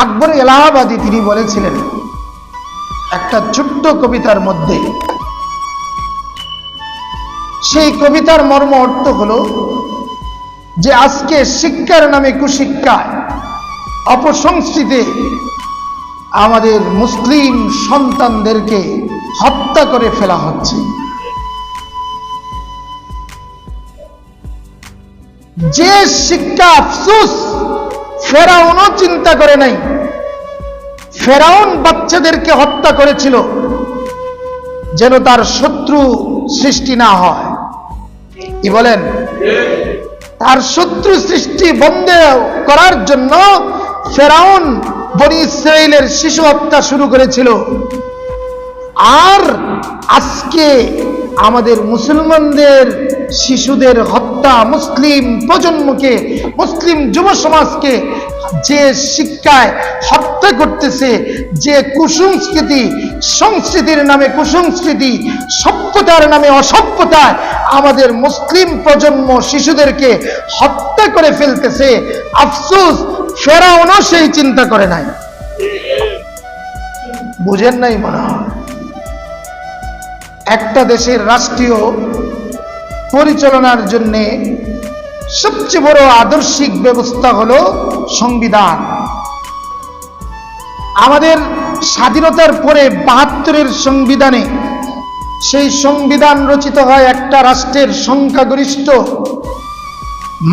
আকবর এলাহাবাদী তিনি বলেছিলেন একটা ছোট্ট কবিতার মধ্যে, সেই কবিতার মর্ম অর্থ হলো যে আজকে শিক্ষার নামে কুশিক্ষায় অপসংস্কৃতি আমাদের মুসলিম সন্তানদেরকে হত্যা করে ফেলা হচ্ছে। যে শিক্ষা আফসোস ফেরাউনও চিন্তা করে নাই। ফেরাউন বাচ্চাদেরকে হত্যা করেছিল যেন তার শত্রু সৃষ্টি না হয়। কি বলেন? তার শত্রু সৃষ্টি বন্ধ করার জন্য ফেরাউন বনি ইসরাইলের শিশু হত্যা শুরু করেছিল। আর আজকে আমাদের মুসলমানদের শিশুদের হত্যা, মুসলিম প্রজন্মকে, মুসলিম যুব সমাজকে যে শিক্ষায় হত্যা করতেছে, যে কুসংস্কৃতি, সংস্কৃতির নামে কুসংস্কৃতি, সভ্যতার নামে অসভ্যতায় আমাদের মুসলিম প্রজন্ম শিশুদেরকে হত্যা করে ফেলতেছে, আফসোস ফেরাউনও সেই চিন্তা করে নাই। বুঝেন নাই মনে হয়? একটা দেশের রাষ্ট্রীয় পরিচালনার জন্য সবচেয়ে বড় আদর্শিক ব্যবস্থা হলো সংবিধান। আমাদের স্বাধীনতার পরে ৭২-এর সংবিধানে, সেই সংবিধান রচিত হয় একটা রাষ্ট্রের সংখ্যাগরিষ্ঠ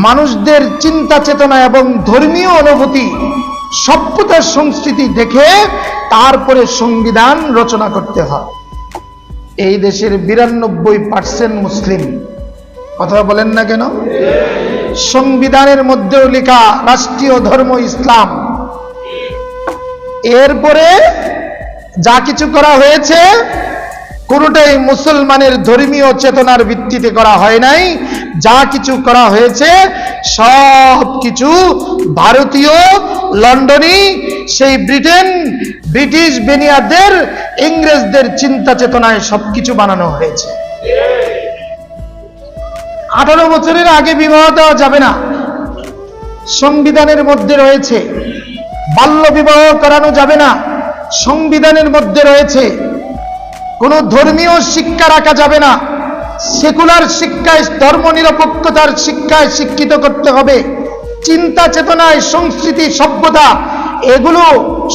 মানুষদের চিন্তা চেতনা এবং ধর্মীয় অনুভূতি, সভ্যতার সংস্কৃতি দেখে তারপরে সংবিধান রচনা করতে হয়। এই দেশের ৯২% মুসলিম। কথা বলেন না কেন? সংবিধানের মধ্যেও লেখা রাষ্ট্রীয় ধর্ম ইসলাম। এরপরে যা কিছু করা হয়েছে কোনোটাই মুসলমানের ধর্মীয় চেতনার ভিত্তিতে করা হয় নাই। যা কিছু করা হয়েছে সব কিছু ভারতীয়, লন্ডনী, সেই ব্রিটেন, ব্রিটিশ বেনিয়াদের, ইংরেজদের চিন্তা চেতনায় সবকিছু বানানো হয়েছে। 18 বছরের আগে বিবাহ দেওয়া যাবে না, সংবিধানের মধ্যে রয়েছে। বাল্য বিবাহ করানো যাবে না, সংবিধানের মধ্যে রয়েছে। কোনো ধর্মীয় শিক্ষা রাখা যাবে না, সেকুলার শিক্ষায়, ধর্ম নিরপেক্ষতার শিক্ষায় শিক্ষিত করতে হবে। চিন্তা চেতনায়, সংস্কৃতি, সভ্যতা, এগুলো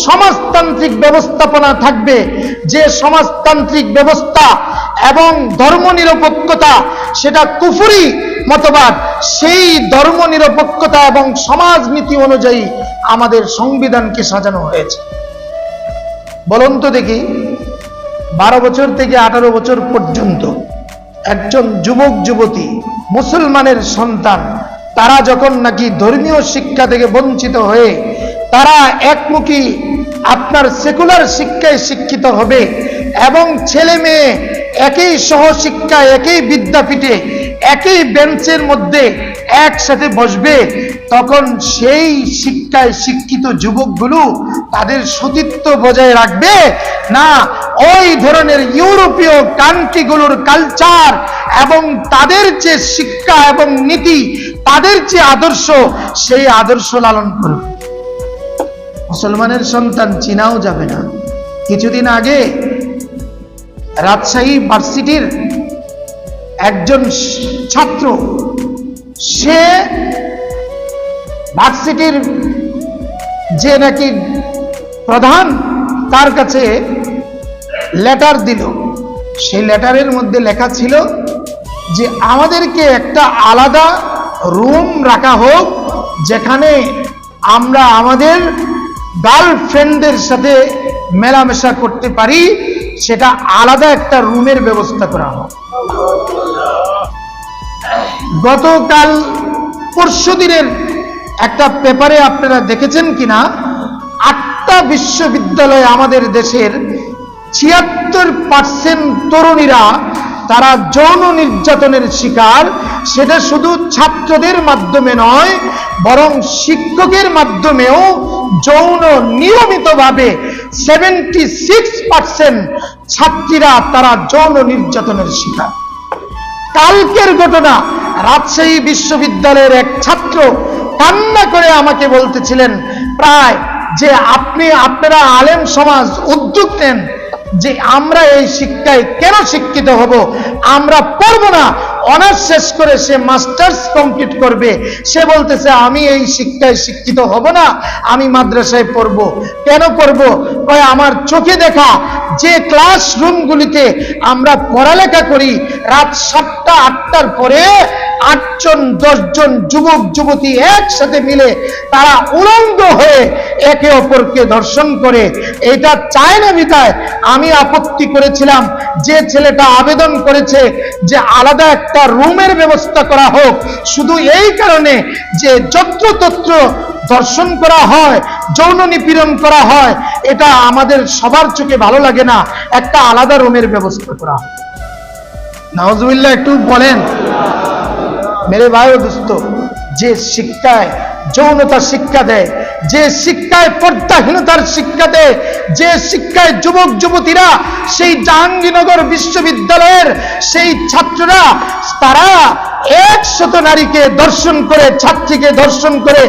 সমাজতান্ত্রিক ব্যবস্থাপনা থাকবে। যে সমাজতান্ত্রিক ব্যবস্থা এবং ধর্ম নিরপেক্ষতা সেটা কুফরি মতবাদ, সেই ধর্ম নিরপেক্ষতা এবং সমাজনীতি অনুযায়ী আমাদের সংবিধানকে সাজানো হয়েছে। বলুন তো দেখি, 12 বছর থেকে 18 বছর পর্যন্ত একজন যুবক যুবতী, মুসলমানের সন্তান, তারা যখন নাকি ধর্মীয় শিক্ষা থেকে বঞ্চিত হয়ে তারা একমুখী আপনার সেকুলার শিক্ষায় শিক্ষিত হবে এবং ছেলে মেয়ে একই সহশিক্ষা, একই বিদ্যাপীঠে, একই বেঞ্চের মধ্যে একসাথে বসবে, তখন সেই শিক্ষায় শিক্ষিত যুবকগুলো তাদের সতীত্ব বজায় রাখবে না ওই ধরনের ইউরোপীয় কান্ট্রিগুলোর কালচার এবং তাদের যে শিক্ষা এবং নীতি, তাদের যে আদর্শ, সেই আদর্শ লালন করবে? মুসলমানের সন্তান চিনাও যাবে না। কিছুদিন আগে রাজশাহী ভার্সিটির একজন ছাত্র, সে ভার্সিটির যে নাকি প্রধান, তার কাছে লেটার দিল। সেই লেটারের মধ্যে লেখা ছিল যে আমাদেরকে একটা আলাদা রুম রাখা হোক, যেখানে আমরা আমাদের গার্লফ্রেন্ডদের সাথে মেলামেশা করতে পারি, সেটা আলাদা একটা রুমের ব্যবস্থা করা হোক। গতকাল পরশুদিনের একটা পেপারে আপনারা দেখেছেন কিনা, 8টা বিশ্ববিদ্যালয়ে আমাদের দেশের 76% তরুণীরা তারা যৌন নির্যাতনের শিকার। সেটা শুধু ছাত্রদের মাধ্যমে নয়, বরং শিক্ষকের মাধ্যমেও যৌন নিয়মিতভাবে 76% ছাত্রীরা তারা যৌন নির্যাতনের শিকার। কালকের ঘটনা, রাজশাহী বিশ্ববিদ্যালয়ের এক ছাত্র কান্না করে আমাকে বলতেছিলেন, প্রায় যে আপনারা আলেম সমাজ উদ্যোগ নেন যে আমরা এই শিক্ষায় কেন শিক্ষিত হব, আমরা পড়ব না। অনার্স শেষ করে সে মাস্টার্স কমপ্লিট করবে, সে বলতেছে আমি এই শিক্ষায় শিক্ষিত হব না, আমি মাদ্রাসায় পড়ব। কেন পড়ব? কয় আমার চোখে দেখা যে ক্লাসরুমগুলিতে আমরা পড়ালেখা করি, রাত 7টা 8টার পরে 8 জন 10 জন যুবক যুবতী একসাথে মিলে তারা উলঙ্গ হয়ে একে অপরকে ধর্ষণ করে। এটা চায় না বিধায় আমি আপত্তি করেছিলাম, যে ছেলেটা আবেদন করেছে যে আলাদা একটা রুমের ব্যবস্থা করা হোক, শুধু এই কারণে যে যত্রতত্র ধর্ষণ করা হয়, যৌন নিপীড়ন করা হয়, এটা আমাদের সবার চোখে ভালো লাগে না, একটা আলাদা রুমের ব্যবস্থা করা হয়। নাউজুবিল্লাহ একটু বলেন। মেরে ভাই ও দোস্ত, যে শিক্ষায় যৌনতা শিক্ষা দেয়, যে শিক্ষায় পর্দাহীনতার শিক্ষা দেয়, যে শিক্ষায় যুবক যুবতীরা সেই জাহাঙ্গীরনগর বিশ্ববিদ্যালয়ের সেই ছাত্ররা তারা 100 নারীকে ধর্ষণ করে, ছাত্রীকে ধর্ষণ করে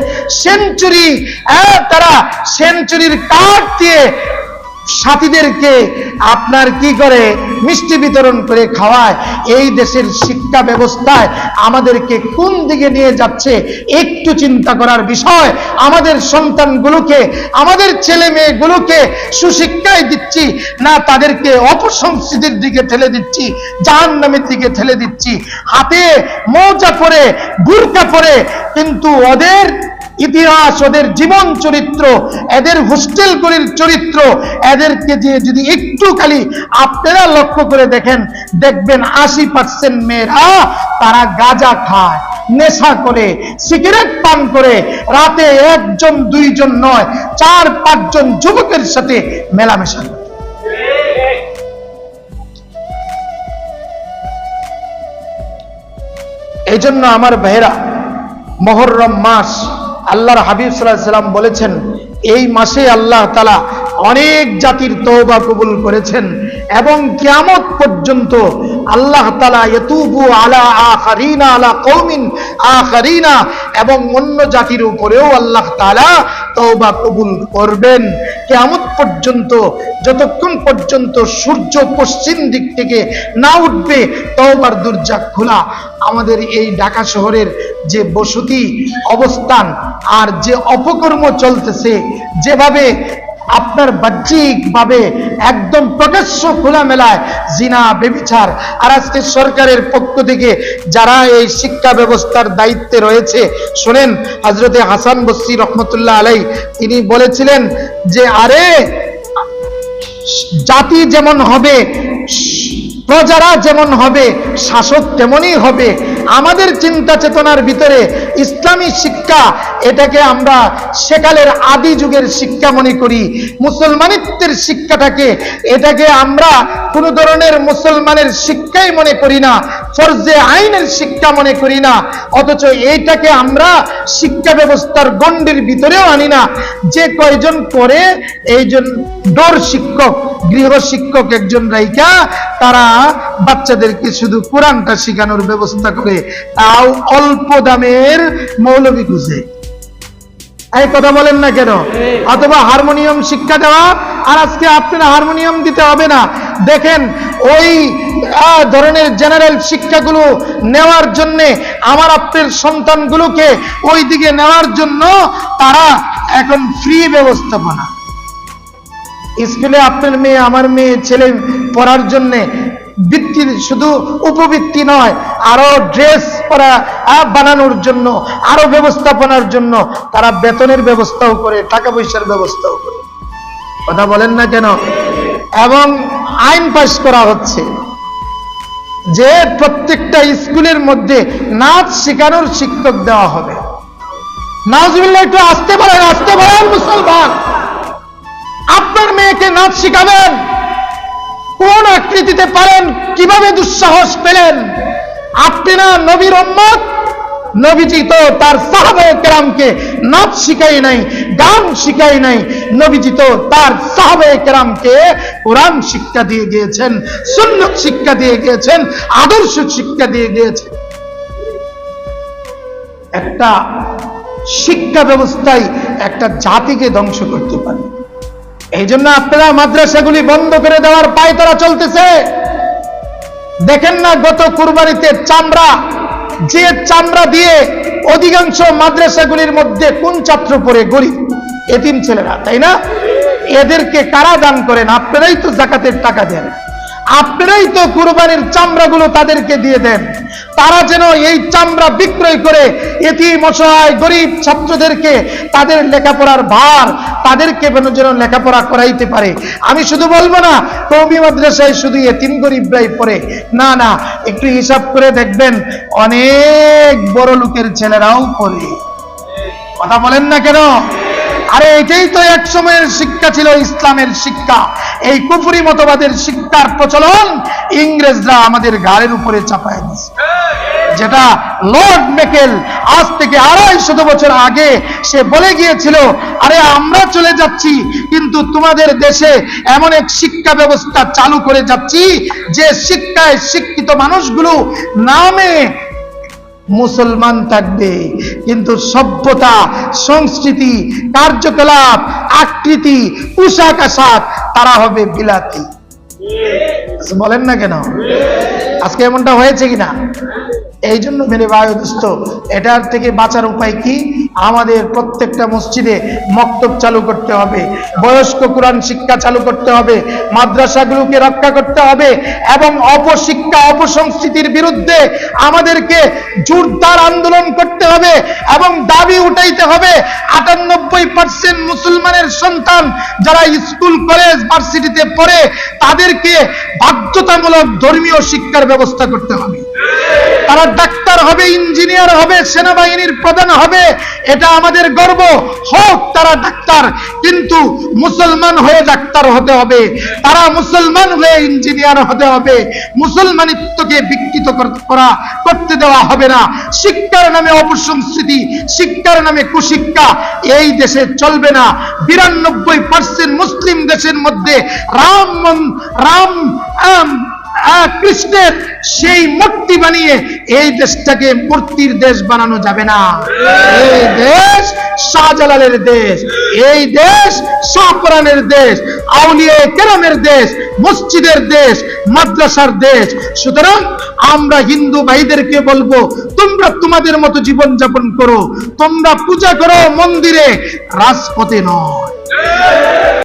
তারা সেঞ্চুরির কার্ড দিয়ে সাথীদেরকে আপনার কি করে মিষ্টি বিতরণ করে খাওয়ায়। এই দেশের শিক্ষা ব্যবস্থায় আমাদেরকে কোন দিকে নিয়ে যাচ্ছে একটু চিন্তা করার বিষয়। আমাদের সন্তানগুলোকে, আমাদের ছেলে মেয়েগুলোকে সুশিক্ষায় দিচ্ছি না তাদেরকে অপসংস্কৃতির দিকে ঠেলে দিচ্ছি, জাহান্নামের দিকে ঠেলে দিচ্ছি। হাতে মোজা পরে, বুরকা পরে, কিন্তু ওদের ইতিহাস, ওদের জীবন চরিত্র, এদের হোস্টেলগুলির চরিত্র, এদেরকে যে যদি একটু খালি আপনারা লক্ষ্য করে দেখেন, দেখবেন 80% মেয়েরা তারা গাঁজা খায়, নেশা করে, সিগারেট পান করে, রাতে 1 জন 2 জন নয় 4-5 জন যুবকের সাথে মেলামেশা করে। এই জন্য আমার ভাইয়েরা, মুহররম মাস, আল্লাহর হাবিব সাল্লাল্লাহু আলাইহি সাল্লাম বলেছেন এই মাসে আল্লাহ তাআলা অনেক জাতির তওবা কবুল করেছেন এবং কিয়ামত পর্যন্ত আল্লাহ তাআলা ইয়াতুবু আলা আখারিনা আলা কওমিন আখারিনা, এবং অন্য জাতির উপরেও আল্লাহ তাআলা তওবা কবুল করবেন কিয়ামত পর্যন্ত। যতক্ষণ পর্যন্ত সূর্য পশ্চিম দিক থেকে না উঠবে তওবার দরজা খোলা। আমাদের এই ঢাকা শহরের যে বসতি অবস্থান আর যে অপকর্ম চলতেছে, যেভাবে আপনার বাহ্যিক ভাবে একদম প্রকাশ্য খোলামেলায় জিনা ব্যভিচার, আর আজকে সরকারের পক্ষ থেকে যারা এই শিক্ষা ব্যবস্থার দায়িত্বে রয়েছে, শোনেন হযরতে হাসান বসরি রহমতুল্লাহ আলাইহি তিনি বলেছিলেন যে আরে জাতি যেমন হবে, প্রজারা যেমন হবে, শাসক তেমনই হবে। আমাদের চিন্তা চেতনার ভিতরে ইসলামী শিক্ষা, এটাকে আমরা সেকালের আদি যুগের শিক্ষা মনে করি। মুসলমানিত্বের শিক্ষাটাকে, এটাকে আমরা কোন ধরনের মুসলমানের শিক্ষাই মনে করি না, ফরজে আইনের শিক্ষা মনে করি না, অথচ এইটাকে আমরা শিক্ষা ব্যবস্থার গণ্ডির ভিতরেও আনি না। যে কয়জন করে, এইজন ডোর শিক্ষক, গৃহ শিক্ষক একজন রাইকা, তারা বাচ্চাদেরকে শুধু কোরআনটা শেখানোর ব্যবস্থা করে, তাও অল্প দামের মৌলবি খুঁজে। এই কথা বলেন না কেন? অথবা হারমোনিয়াম শিক্ষা দেওয়া, আর আজকে আপনারা হারমোনিয়াম দিতে হবে না। দেখেন ওই ধরনের জেনারেল শিক্ষাগুলো নেওয়ার জন্য, আমার আপনার সন্তানগুলোকে ওই দিকে নেওয়ার জন্য তারা এখন ফ্রি ব্যবস্থাপনা। স্কুলে আপনার মেয়ে, আমার মেয়ে, ছেলে পড়ার জন্য বৃত্তি, শুধু উপবৃত্তি নয়, আরো ড্রেস পরা বানানোর জন্য, আরো ব্যবস্থাপনার জন্য তারা বেতনের ব্যবস্থাও করে, টাকা পয়সার ব্যবস্থাও করে। কথা বলেন না কেন? এবং আইন পাস করা হচ্ছে যে প্রত্যেকটা স্কুলের মধ্যে নাচ শেখানোর শিক্ষক দেওয়া হবে। নাউজুবিল্লাহ, একটু আসতে পারেন, আসতে পারেন মুসলমান। আপনার মেয়েকে নাচ শিখাবেন, কোন আকৃতিতে পারেন, কিভাবে দুঃসাহস পেলেন? আপনি না নবীর উম্মত? নবীজি তো তার সাহাবায়ে কেরামকে নাচ শিখাই নাই, গান শিখাই নাই। নবীজি তো তার সাহাবায়ে কেরামকে কোরআন শিক্ষা দিয়ে গিয়েছেন, সুন্নাত শিক্ষা দিয়ে গিয়েছেন, আদর্শ শিক্ষা দিয়ে গিয়েছেন। একটা শিক্ষা ব্যবস্থায় একটা জাতিকে ধ্বংস করতে পারে। এই জন্য আপনারা মাদ্রাসাগুলি বন্ধ করে দেওয়ার পায়তারা চলতেছে। দেখেন না গত কুরবানিতে চামড়া, যে চামড়া দিয়ে অধিকাংশ মাদ্রাসাগুলির মধ্যে কোন ছাত্র পড়ে? গরিব এতিম ছেলেরা, তাই না? এদেরকে কারা দান করেন? আপনারাই তো যাকাতের টাকা দেন, আপনারাই তো কুরবানির চামড়াগুলো তাদেরকে দিয়ে দেন। তারা যেন এই চামড়া বিক্রয় করে এতিম অসহায় গরিব ছাত্রদেরকে তাদের লেখাপড়ার ভার তাদেরকে যেন লেখাপড়া করাইতে পারে। আমি শুধু বলবো না কওমি মাদ্রাসায় শুধু এতিম গরিবরাই পড়ে, না না, একটু হিসাব করে দেখবেন অনেক বড় লোকের ছেলেরাও পড়ে। কথা বলেন না কেন? আরে এটাই তো এক সময়ের শিক্ষা ছিল, ইসলামের শিক্ষা। এই কুফরি মতবাদের শিক্ষার প্রচলন ইংরেজরা আমাদের ঘাড়ের উপরে চাপায় দিয়েছে। যেটা লর্ড মেকেল আজ থেকে 250 বছর আগে সে বলে গিয়েছিল, আরে আমরা চলে যাচ্ছি কিন্তু তোমাদের দেশে এমন এক শিক্ষা ব্যবস্থা চালু করে যাচ্ছি যে শিক্ষায় শিক্ষিত মানুষগুলো নামে মুসলমান থাকবে কিন্তু সভ্যতা, সংস্কৃতি, কার্যকলাপ, আকৃতি, পোশাক আশাক তারা হবে বিলাতি। বলেন না কেন? আজকে এমনটা হয়েছে কিনা? এই জন্য মেরে ভাই দোস্ত, এটার থেকে বাঁচার উপায় কি? আমাদের প্রত্যেকটা মসজিদে মক্তব চালু করতে হবে, বয়স্ক কোরআন শিক্ষা চালু করতে হবে, মাদ্রাসাগুলোকে রক্ষা করতে হবে এবং অপশিক্ষা, অপসংস্কৃতির বিরুদ্ধে আমাদেরকে জোরদার আন্দোলন করতে হবে এবং দাবি উঠাইতে হবে 98% মুসলমানের সন্তান যারা স্কুল, কলেজ, ভার্সিটিতে পড়ে তাদেরকে বাধ্যতামূলক ধর্মীয় শিক্ষার ব্যবস্থা করতে হবে। তারা ডাক্তার হবে, ইঞ্জিনিয়ার হবে, সেনাবাহিনীর প্রধান হবে, এটা আমাদের গর্ব। হোক তারা ডাক্তার, কিন্তু মুসলমান হয়ে ডাক্তার হতে হবে, তারা মুসলমান হয়ে ইঞ্জিনিয়ার হতে হবে। মুসলমানিত্বকে বিকৃত করতে দেওয়া হবে না। শিক্ষার নামে অপসংস্কৃতি, শিক্ষার নামে কুশিক্ষা এই দেশে চলবে না। 92% মুসলিম দেশের মধ্যে কৃষ্ণের সেই মূর্তি বানিয়ে এই দেশটাকে মূর্তির দেশ বানানো যাবে না। এই দেশ শাহজালালের দেশ, এই দেশ শাহপরানের দেশ, আউলিয়া কেরামের দেশ, মসজিদের দেশ, মাদ্রাসার দেশ। সুতরাং আমরা হিন্দু ভাইদেরকে বলবো, তোমরা তোমাদের মতো জীবন যাপন করো, তোমরা পূজা করো মন্দিরে, রাজপথে নয়।